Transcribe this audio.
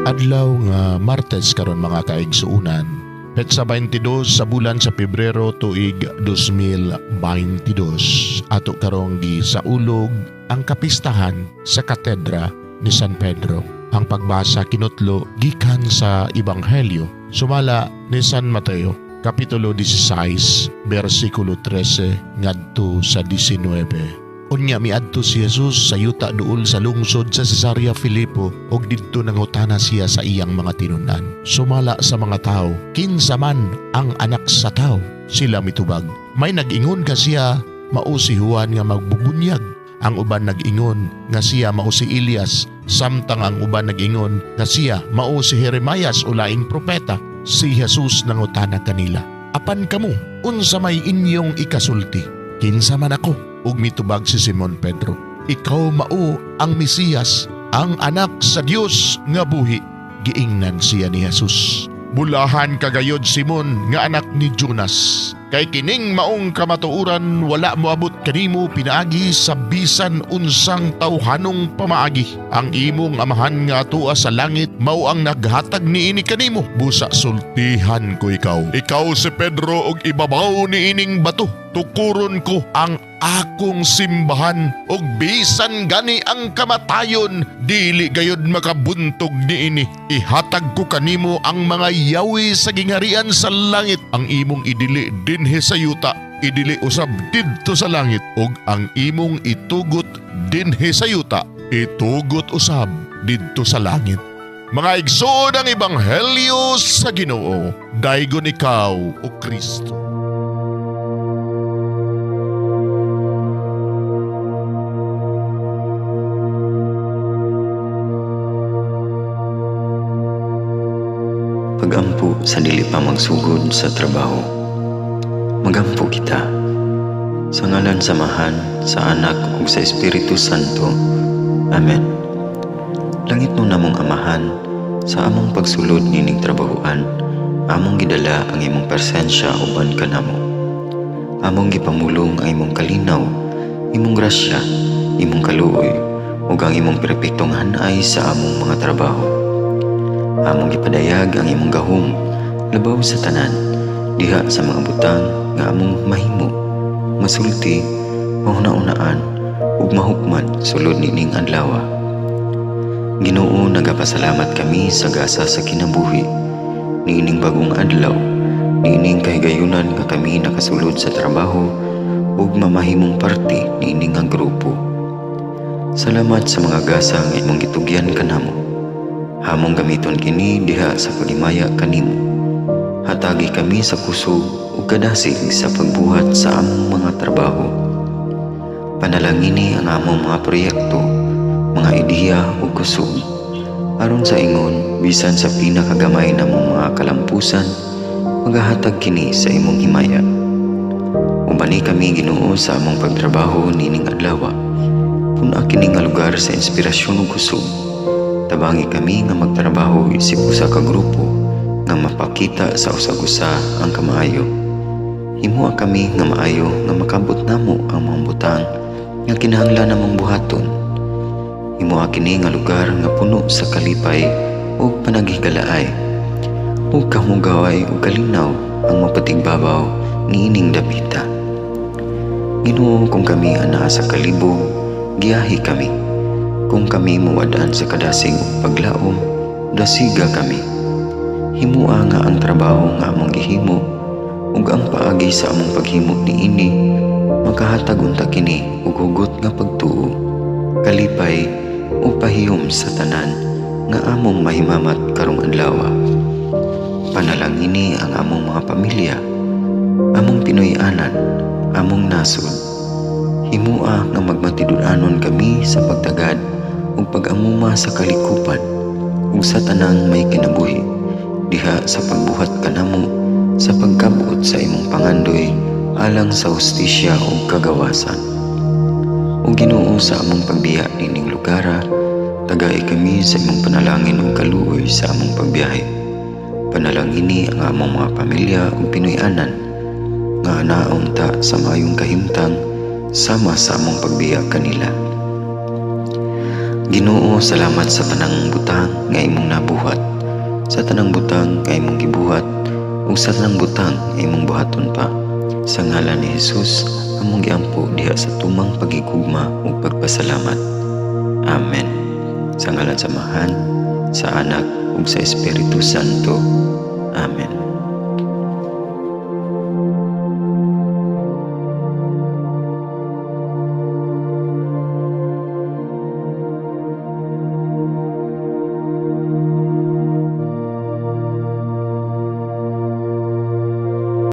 Adlaw nga Martes karon mga kaigsuunan. Petsa 22 sa bulan sa Pebrero tuig 2022. Ato karong gi sa ulog ang kapistahan sa katedra ni San Pedro. Ang pagbasa kinutlo gikan sa Ebanghelyo sumala ni San Mateo kapitulo 16 bersikulo 13 ngadto sa 19. Unya miadto si Jesus sa yuta duol sa lungsod sa Cesarea Filipo ug didto nangutana siya sa iyang mga tinunan. Sumala sa mga tao, kinsa man ang anak sa tao? Sila mitubag. May nag-ingon ka siya mao si Juan nga magbubunyag. Ang uban nag-ingon nga siya mao si Elias, samtang ang uban nag-ingon nga siya mao si Jeremias o laing propeta. Si Jesus nangutana kanila, apan kamo, unsa may inyong ikasulti? Kinsa man ako? Ug mitubag si Simon Pedro, ikaw mao ang Mesiyas, ang anak sa Dios nga buhi. Giingnan siya ni Jesus, bulahan kagayod Simon nga anak ni Jonas. Kay kining maong kamatuoran wala moabot kanimo pinaagi sa bisan unsang tawhanong pamaagi. Ang imong amahan nga tua sa langit mao ang naghatag niini kanimo. Busa sultihan ko ikaw. Ikaw si Pedro og ibabaw niining bato. Tukuron ko ang akong simbahan og bisan gani ang kamatayon dili gayud makabuntog niini. Ihatag ko kanimo ang mga yawi sa gingharian sa langit. Ang imong idili dinhi sa yuta, idili usab didto sa langit, ug ang imong itugot dinhi sa yuta, itugot usab didto sa langit. Mga igsoon ang Ebanghelyo sa Ginoo. Daygon ikaw o Kristo. Pagampo sa dili pa magsugod sa trabaho. Magampo kita sa ngalan samahan sa Anak ug sa Espiritu Santo. Amen. Langit mo namong amahan, sa among pagsulod nining trabahoan, among gidala ang imong presensya uban kanamo. Among gipamulong ang imong kalinaw, imong grasya, imong kaluoy ug ang imong perpektong hanay sa among mga trabaho. Among gipadayag ang imong gahom labaw sa tanan diha sa mga butang nga among mahimo, masulti, mahuna-unaan ug mahukman sulod nining adlaw. Ginoo, nagapasalamat kami sa gasa sa kinabuhi niining bagong adlaw, niining kahigayunan nga kami nakasulod sa trabaho ug mamahimong parte niining nga grupo. Salamat sa mga gasa nga imong gitugyan kanamo. Hamong gamiton kini diha sa pagimaya kanimo. Hatagi kami sa kusog ug kadasig sa pagbuhat sa among mga trabaho. Panalangini ang among mga proyekto, mga ideya ug kusog. Aron sa ingon, bisan sa pinakagamay namong mga kalampusan, magahatag kini sa imong himaya. Ubani kami Ginoo sa among pagtrabaho nining adlaw. Puna kini nga lugar sa inspirasyon ug kusog. Tabangi kami nga magtrabaho isip usa ka grupo nga mapakita sa usag-usa ang kamaayo. Himuha kami nga maayo nga makabot namo ang mga butang nga kinahanglan namong buhaton. Himuha kini nga lugar nga puno sa kalipay ug panagihigalaay. Ug kamugaway ug kalinaw ang mapatigbabaw niining dapita. Ginoo, kung kami anaa sa kalibog, giyahi kami. Kung kami muwadaan sa kadasig ug paglaom, dasiga kami. Himua nga ang trabaho nga among gihimo ug ang paagi sa among paghimo niini makahatag unta kini ug hugot nga pagtuo, kalipay ug pahiyom sa tanan nga among mahimamat karong adlaw. Panalangini ang among mga pamilya, among Pinoy-anan, among nasod. Himua nga magmatidud-anon kami sa pagtagad ug pag-amuma sa kalikupan ug sa tanang may kinabuhi diha sa pagbuhat kanamo sa pagkabuot sa imong pangandoy alang sa hustisya ug kagawasan. Ug Ginoo, sa among pagbiya nining lugar, tagay kami sa imong panalangin ug kaluoy sa among pagbiyahe. Panalangini ang among mga pamilya ug Pinoy-anan nga anaon ta sa maayong kahimtang sama sa among pagbiya kanila. Ginoo, salamat sa tanang butang nga imong nabuhat, sa tanang butang nga imong gibuhat, ug sa tanang butang nga imong buhaton pa. Sa ngalan ni Jesus, among giampo diha sa tumang pagigugma ug pagpasalamat. Amen. Sa ngalan sa Amahan, sa Anak ug sa Espiritu Santo. Amen.